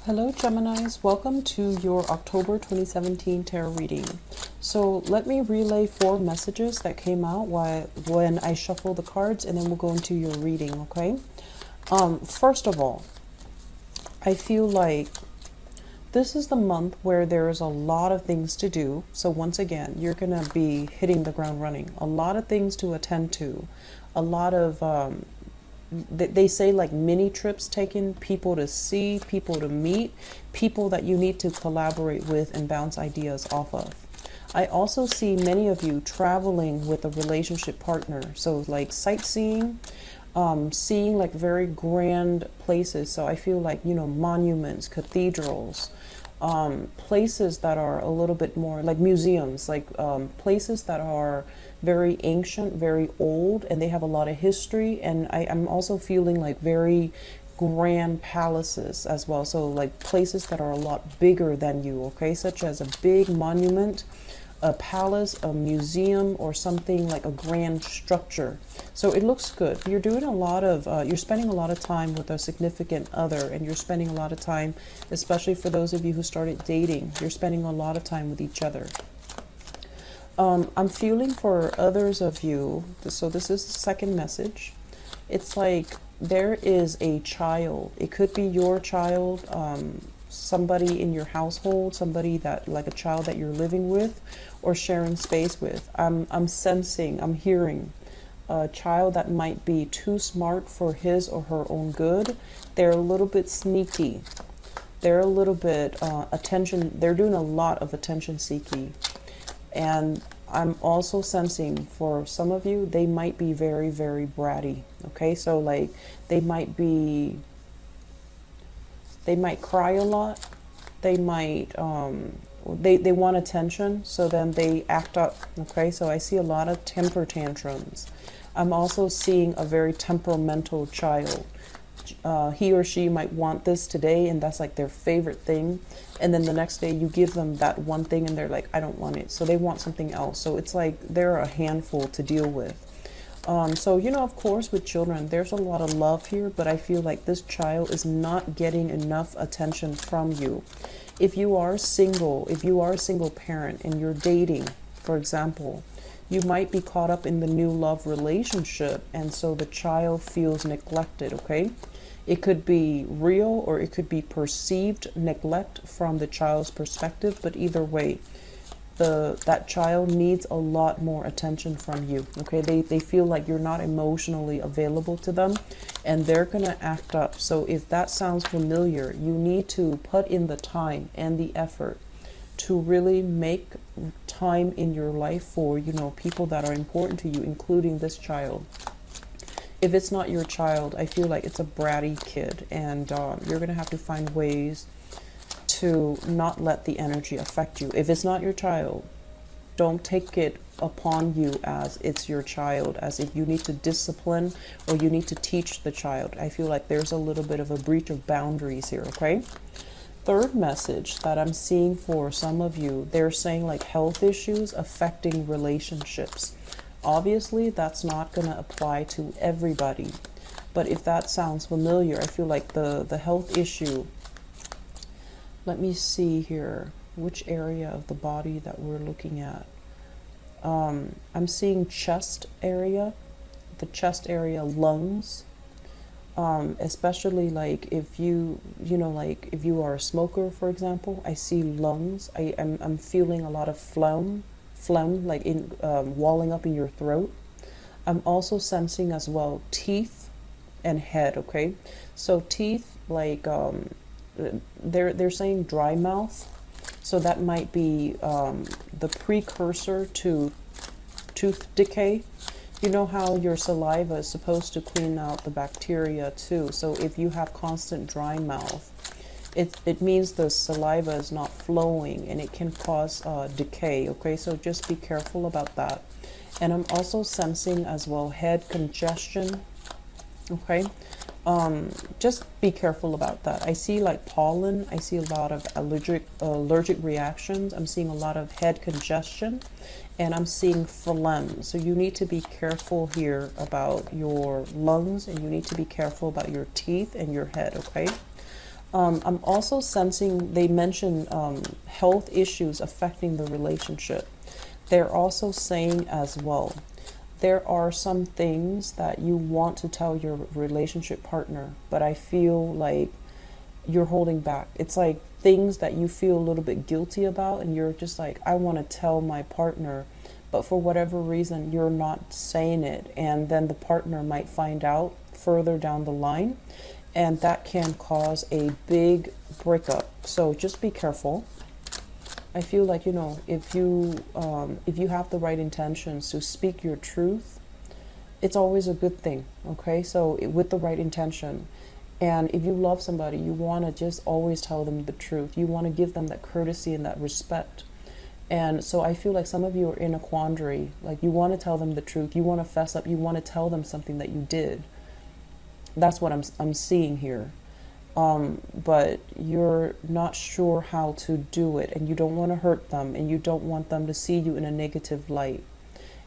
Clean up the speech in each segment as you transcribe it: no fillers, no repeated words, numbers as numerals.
Hello Geminis, welcome to your October 2017 tarot reading. So let me relay 4 messages that came out when I shuffle the cards, and then we'll go into your reading, okay? First of all, I feel like this is the month where there is a lot of things to do. So once again, you're going to be hitting the ground running. A lot of things to attend to. A lot of they say like mini trips taken, people to see, people to meet, people that you need to collaborate with and bounce ideas off of. I also see many of you traveling with a relationship partner. So like sightseeing, seeing like very grand places. So I feel like, you know, monuments, cathedrals, places that are a little bit more like museums, like places that are very ancient, very old, and they have a lot of history. And I'm also feeling like very grand palaces as well. So like places that are a lot bigger than you, okay? Such as a big monument, a palace, a museum, or something like a grand structure. So it looks good. You're doing a lot of, you're spending a lot of time with a significant other, and you're spending a lot of time, especially for those of you who started dating, you're spending a lot of time with each other. I'm feeling for others of you, so this is the second message. It's like there is a child. It could be your child, somebody in your household, somebody that like a child that you're living with or sharing space with. I'm sensing, I'm hearing a child that might be too smart for his or her own good. They're a little bit sneaky. They're a little bit attention. They're doing a lot of attention seeking. And I'm also sensing for some of you, they might be very, very bratty. Okay, so like they might cry a lot. They might, they want attention, so then they act up. Okay, so I see a lot of temper tantrums. I'm also seeing a very temperamental child. He or she might want this today, and that's like their favorite thing, and then the next day you give them that one thing and they're like, I don't want it, so they want something else. So it's like they're a handful to deal with. So you know, of course with children there's a lot of love here, but I feel like this child is not getting enough attention from you. If you are single, if you are a single parent and you're dating, for example, you might be caught up in the new love relationship, and so the child feels neglected, okay? It could be real or it could be perceived neglect from the child's perspective, but either way, that child needs a lot more attention from you, okay? They feel like you're not emotionally available to them, and they're gonna act up. So if that sounds familiar, you need to put in the time and the effort to really make time in your life for, you know, people that are important to you, including this child. If it's not your child, I feel like it's a bratty kid, and you're going to have to find ways to not let the energy affect you. If it's not your child, don't take it upon you as it's your child, as if you need to discipline or you need to teach the child. I feel like there's a little bit of a breach of boundaries here, okay? Third message that I'm seeing for some of you, they're saying like health issues affecting relationships. Obviously, that's not going to apply to everybody. But if that sounds familiar, I feel like the health issue, let me see here, which area of the body that we're looking at. I'm seeing chest area, the chest area, lungs. Especially like if you know, like if you are a smoker, for example, I see lungs. I'm feeling a lot of phlegm like in walling up in your throat. I'm also sensing as well teeth and head, okay? So teeth, like they're saying dry mouth, so that might be the precursor to tooth decay. You know how your saliva is supposed to clean out the bacteria too. So if you have constant dry mouth, it means the saliva is not flowing, and it can cause decay, okay? So just be careful about that. And I'm also sensing as well head congestion, okay? Just be careful about that. I see like pollen. I see a lot of allergic reactions. I'm seeing a lot of head congestion, and I'm seeing phlegm. So you need to be careful here about your lungs, and you need to be careful about your teeth and your head, okay? I'm also sensing they mention health issues affecting the relationship. They're also saying as well, there are some things that you want to tell your relationship partner, but I feel like you're holding back. It's like things that you feel a little bit guilty about, and you're just like, I want to tell my partner, but for whatever reason, you're not saying it. And then the partner might find out further down the line, and that can cause a big breakup. So just be careful. I feel like, you know, if you have the right intentions to speak your truth, it's always a good thing. Okay, so with the right intention, and if you love somebody, you want to just always tell them the truth. You want to give them that courtesy and that respect. And so I feel like some of you are in a quandary. Like, you want to tell them the truth. You want to fess up. You want to tell them something that you did. That's what I'm seeing here. But you're not sure how to do it, and you don't want to hurt them, and you don't want them to see you in a negative light.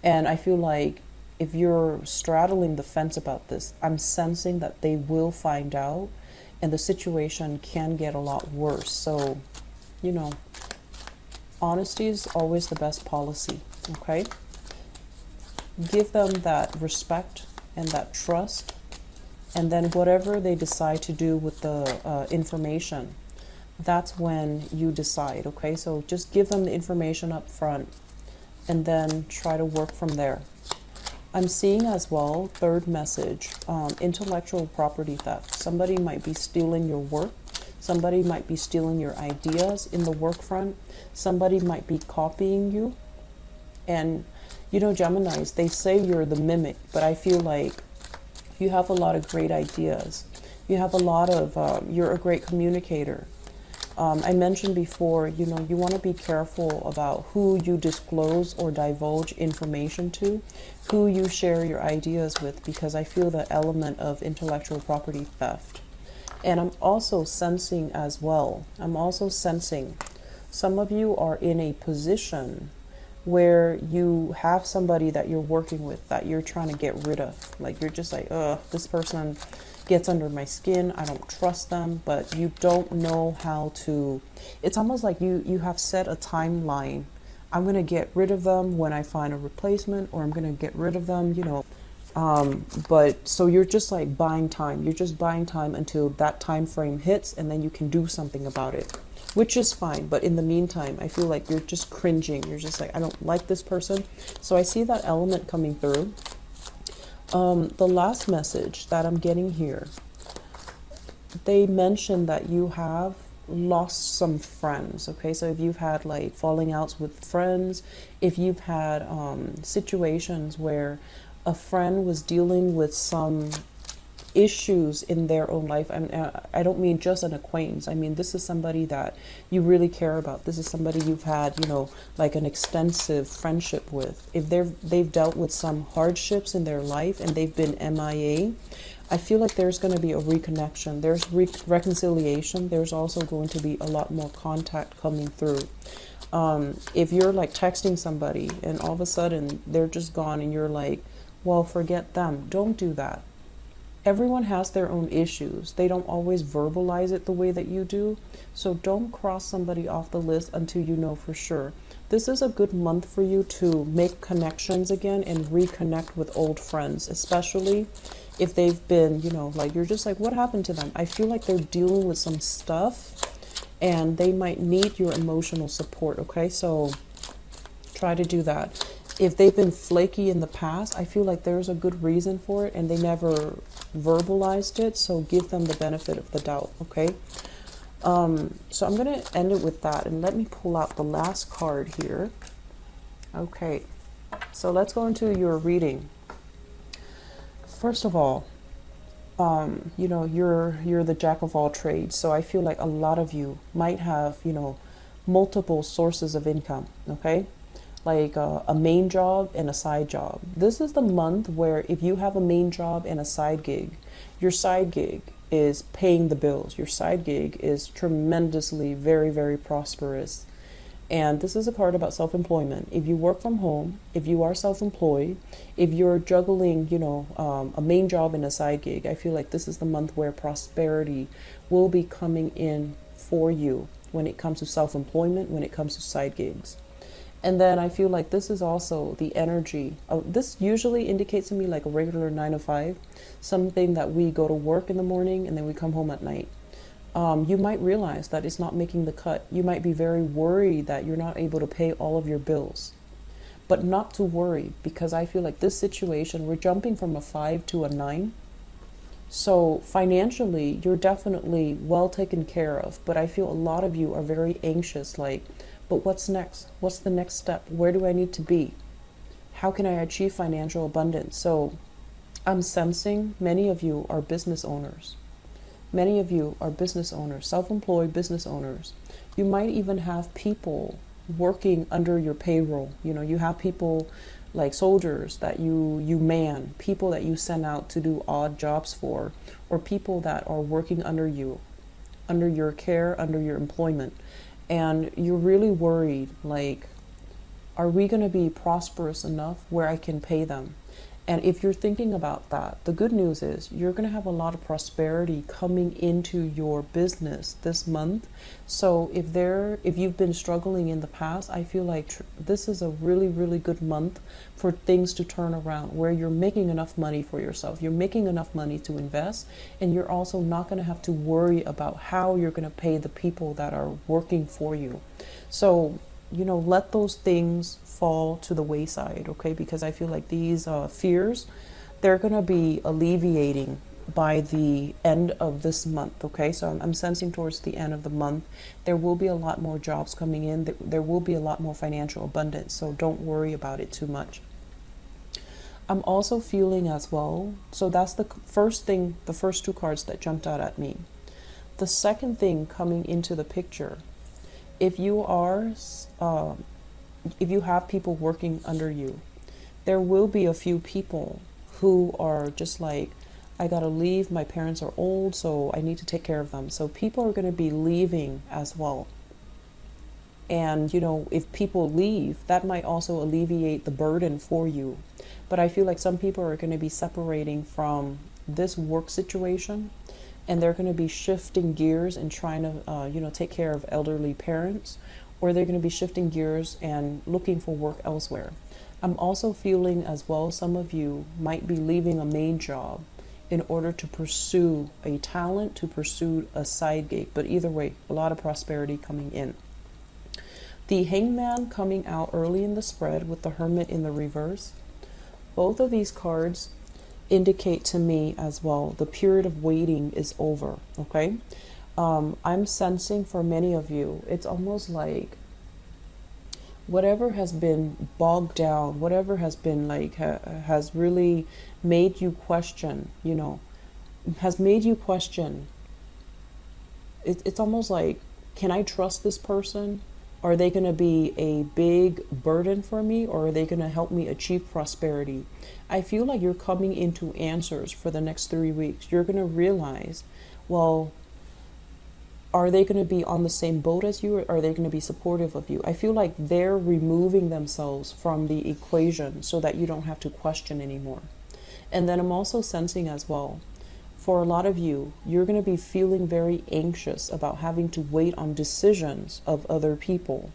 And I feel like if you're straddling the fence about this, I'm sensing that they will find out, and the situation can get a lot worse. So, you know, honesty is always the best policy, okay? Give them that respect and that trust, and then whatever they decide to do with the information, that's when you decide, okay? So just give them the information up front, and then try to work from there. I'm seeing as well, third message, intellectual property theft. Somebody might be stealing your work. Somebody might be stealing your ideas in the work front. Somebody might be copying you. And, you know, Geminis, they say you're the mimic, but I feel like you have a lot of great ideas. You have a lot of, you're a great communicator. I mentioned before, you know, you want to be careful about who you disclose or divulge information to, who you share your ideas with, because I feel the element of intellectual property theft. And I'm also sensing as well, some of you are in a position where you have somebody that you're working with that you're trying to get rid of. Like, you're just like, this person gets under my skin. I don't trust them, but you don't know how to. It's almost like you have set a timeline. I'm going to get rid of them when I find a replacement, or I'm going to get rid of them, you know. But so you're just like buying time. You're just buying time until that time frame hits, and then you can do something about it, which is fine. But in the meantime, I feel like you're just cringing. You're just like, I don't like this person. So I see that element coming through. The last message that I'm getting here, they mention that you have lost some friends. Okay, so if you've had like falling outs with friends, if you've had situations where a friend was dealing with some issues in their own life, and I don't mean just an acquaintance. I mean, this is somebody that you really care about. This is somebody you've had, you know, like an extensive friendship with. If they've dealt with some hardships in their life and they've been MIA, I feel like there's going to be a reconnection. There's reconciliation. There's also going to be a lot more contact coming through. If you're like texting somebody and all of a sudden they're just gone, and you're like, well, forget them. Don't do that. Everyone has their own issues. They don't always verbalize it the way that you do. So don't cross somebody off the list until you know for sure. This is a good month for you to make connections again and reconnect with old friends, especially if they've been, you know, like, you're just like, what happened to them? I feel like they're dealing with some stuff and they might need your emotional support, okay? So try to do that. If they've been flaky in the past, I feel like there's a good reason for it and they never verbalized it, so give them the benefit of the doubt, okay? So I'm going to end it with that, and let me pull out the last card here. Okay, so let's go into your reading. First of all, you know, you're the jack of all trades, so I feel like a lot of you might have, you know, multiple sources of income, okay? Like a main job and a side job. This is the month where if you have a main job and a side gig, your side gig is paying the bills. Your side gig is tremendously very, very prosperous. And this is a card about self-employment. If you work from home, if you are self-employed, if you're juggling, a main job and a side gig, I feel like this is the month where prosperity will be coming in for you when it comes to self-employment, when it comes to side gigs. And then I feel like this is also the energy of this usually indicates to me like a regular 9 to 5, something that we go to work in the morning and then we come home at night. You might realize that it's not making the cut. You might be very worried that you're not able to pay all of your bills. But not to worry, because I feel like this situation, we're jumping from a 5 to a 9. So financially, you're definitely well taken care of. But I feel a lot of you are very anxious, like, but what's next? What's the next step? Where do I need to be? How can I achieve financial abundance? So I'm sensing many of you are business owners. Many of you are business owners, self-employed business owners. You might even have people working under your payroll. You have people like soldiers that you man, people that you send out to do odd jobs for, or people that are working under you, under your care, under your employment. And you're really worried, like, are we going to be prosperous enough where I can pay them? And if you're thinking about that, the good news is you're going to have a lot of prosperity coming into your business this month. So if you've been struggling in the past, I feel like this is a really, really good month for things to turn around, where you're making enough money for yourself. You're making enough money to invest, and you're also not going to have to worry about how you're going to pay the people that are working for you. So let those things fall to the wayside, okay? Because I feel like these fears, they're going to be alleviating by the end of this month, okay? So I'm sensing towards the end of the month, there will be a lot more jobs coming in. There will be a lot more financial abundance, so don't worry about it too much. I'm also feeling as well, so that's the first thing, the first two cards that jumped out at me. The second thing coming into the picture, if you have people working under you, there will be a few people who are just like, I gotta leave, my parents are old, so I need to take care of them. So people are gonna be leaving as well. And if people leave, that might also alleviate the burden for you. But I feel like some people are gonna be separating from this work situation, and they're going to be shifting gears and trying to, take care of elderly parents, or they're going to be shifting gears and looking for work elsewhere. I'm also feeling as well, some of you might be leaving a main job in order to pursue a talent, to pursue a side gig. But either way, a lot of prosperity coming in. The Hangman coming out early in the spread with the Hermit in the reverse. Both of these cards indicate to me as well the period of waiting is over, okay? I'm sensing for many of you, it's almost like whatever has been bogged down, whatever has been like has really made you question, has made you question. It's almost like, can I trust this person? Are they going to be a big burden for me, or are they going to help me achieve prosperity? I feel like you're coming into answers for the next 3 weeks. You're going to realize, well, are they going to be on the same boat as you, or are they going to be supportive of you? I feel like they're removing themselves from the equation so that you don't have to question anymore. And then I'm also sensing as well, for a lot of you, you're going to be feeling very anxious about having to wait on decisions of other people.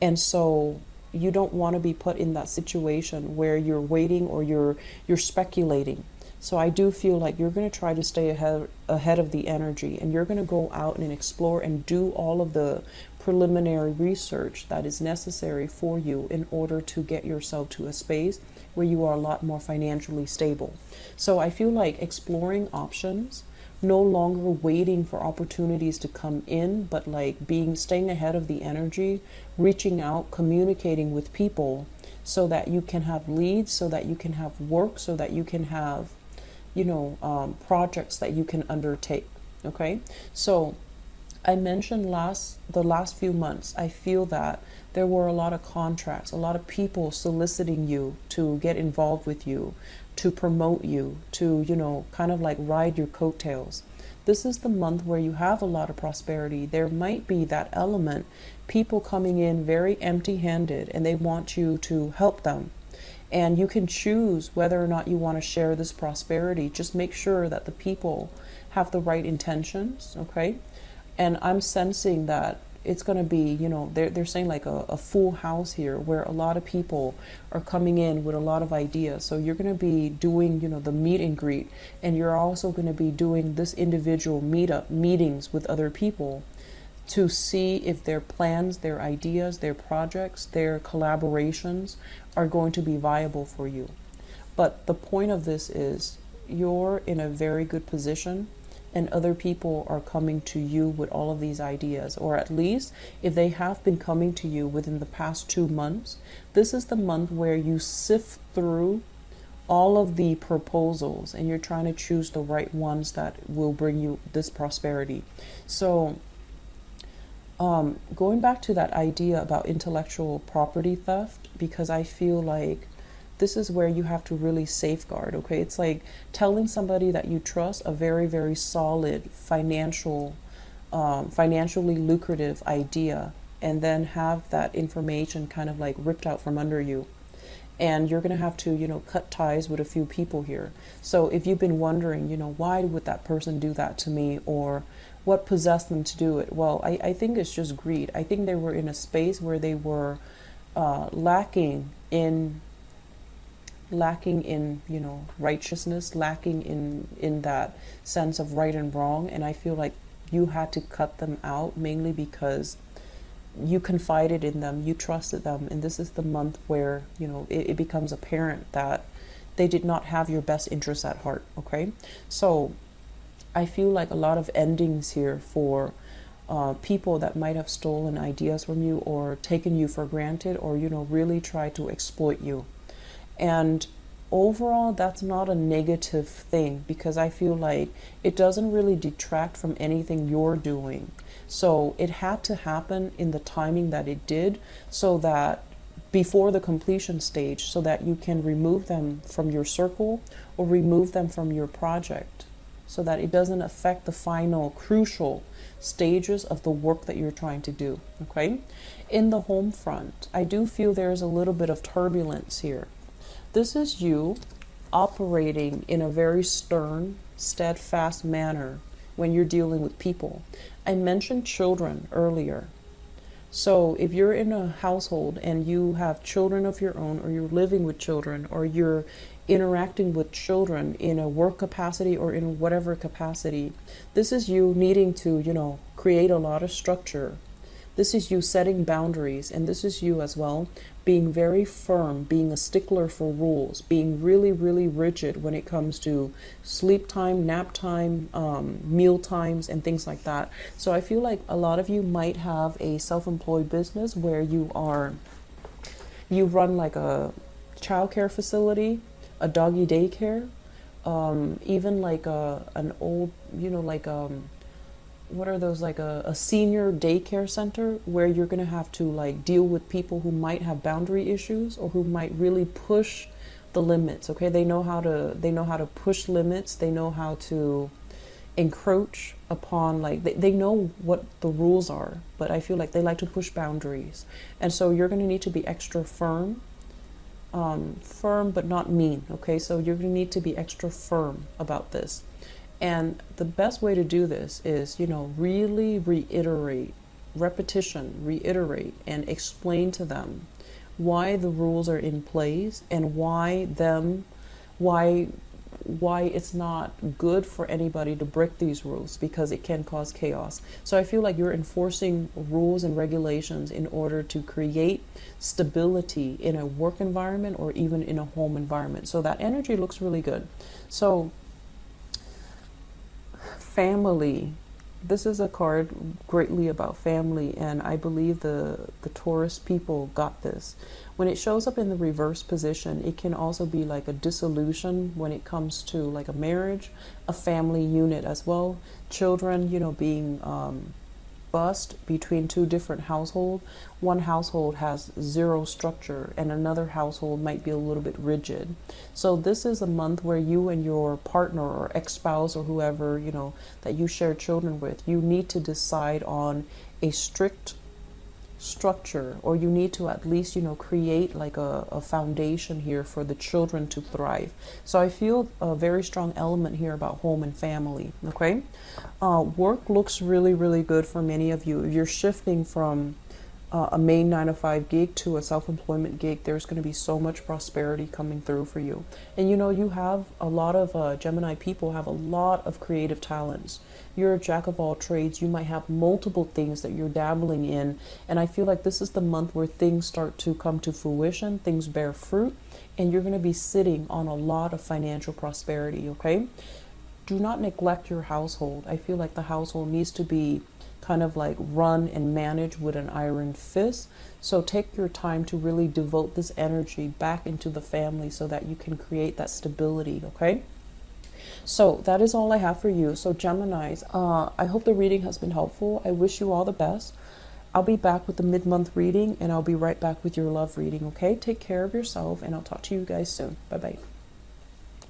And so you don't want to be put in that situation where you're waiting or you're speculating. So I do feel like you're going to try to stay ahead of the energy, and you're going to go out and explore and do all of the preliminary research that is necessary for you in order to get yourself to a space where you are a lot more financially stable. So I feel like exploring options, no longer waiting for opportunities to come in, but like staying ahead of the energy, reaching out, communicating with people so that you can have leads, so that you can have work, so that you can have, projects that you can undertake. Okay. So I mentioned the last few months, I feel that there were a lot of contracts, a lot of people soliciting you to get involved with you, to promote you, to, kind of like ride your coattails. This is the month where you have a lot of prosperity. There might be that element, people coming in very empty-handed and they want you to help them. And you can choose whether or not you want to share this prosperity. Just make sure that the people have the right intentions, okay? And I'm sensing that it's going to be, you know, they're saying like a full house here where a lot of people are coming in with a lot of ideas. So you're going to be doing, you know, the meet and greet, and you're also going to be doing this individual meetings with other people to see if their plans, their ideas, their projects, their collaborations are going to be viable for you. But the point of this is you're in a very good position, and other people are coming to you with all of these ideas, or at least if they have been coming to you within the past 2 months, this is the month where you sift through all of the proposals and you're trying to choose the right ones that will bring you this prosperity. So going back to that idea about intellectual property theft, because I feel like this is where you have to really safeguard, okay? It's like telling somebody that you trust a very, very solid financially lucrative idea, and then have that information kind of like ripped out from under you. And you're going to have to, you know, cut ties with a few people here. So if you've been wondering, you know, why would that person do that to me, or what possessed them to do it? Well, I think it's just greed. I think they were in a space where they were lacking in, you know, righteousness, lacking in that sense of right and wrong. And I feel like you had to cut them out, mainly because you confided in them, you trusted them, and this is the month where, you know, it becomes apparent that they did not have your best interests at heart, okay? So I feel like a lot of endings here for people that might have stolen ideas from you, or taken you for granted, or, you know, really try to exploit you. And overall, that's not a negative thing, because I feel like it doesn't really detract from anything you're doing. So it had to happen in the timing that it did, so that before the completion stage, so that you can remove them from your circle or remove them from your project, so that it doesn't affect the final crucial stages of the work that you're trying to do, okay? In the home front, I do feel there's a little bit of turbulence here. This is you operating in a very stern, steadfast manner when you're dealing with people. I mentioned children earlier. So if you're in a household and you have children of your own, or you're living with children, or you're interacting with children in a work capacity or in whatever capacity, this is you needing to, you know, create a lot of structure. This is you setting boundaries, and this is you as well being very firm, being a stickler for rules, being really, really rigid when it comes to sleep time, nap time, meal times, and things like that. So I feel like a lot of you might have a self-employed business where you run like a childcare facility, a doggy daycare, even like an old, you know, like what are those, like a senior daycare center, where you're going to have to like deal with people who might have boundary issues, or who might really push the limits, okay? They know how to push limits. They know how to encroach upon, like they know what the rules are, but I feel like they like to push boundaries. And so you're going to need to be extra firm but not mean, okay? So you're going to need to be extra firm about this. And the best way to do this is, you know, really reiterate, and explain to them why the rules are in place, and why it's not good for anybody to break these rules, because it can cause chaos. So I feel like you're enforcing rules and regulations in order to create stability in a work environment, or even in a home environment. So that energy looks really good. So family, this is a card greatly about family, and I believe the Taurus people got this. When it shows up in the reverse position, it can also be like a dissolution when it comes to like a marriage, a family unit as well. Children, you know, being bust between two different households. One household has zero structure and another household might be a little bit rigid. So this is a month where you and your partner or ex-spouse or whoever, you know, that you share children with, you need to decide on a strict structure, or you need to at least, you know, create like a foundation here for the children to thrive. So I feel a very strong element here about home and family. Okay, work looks really, really good for many of you. If you're shifting from a main 9 to 5 gig to a self-employment gig, there's going to be so much prosperity coming through for you. And you know, you have a lot of Gemini people have a lot of creative talents. You're a jack of all trades. You might have multiple things that you're dabbling in, and I feel like this is the month where things start to come to fruition, things bear fruit, and you're going to be sitting on a lot of financial prosperity. Okay, do not neglect your household. I feel like the household needs to be kind of like run and manage with an iron fist. So take your time to really devote this energy back into the family so that you can create that stability. Okay, so that is all I have for you. So Geminis, I hope the reading has been helpful. I wish you all the best. I'll be back with the mid-month reading, and I'll be right back with your love reading. Okay, take care of yourself, and I'll talk to you guys soon. Bye bye.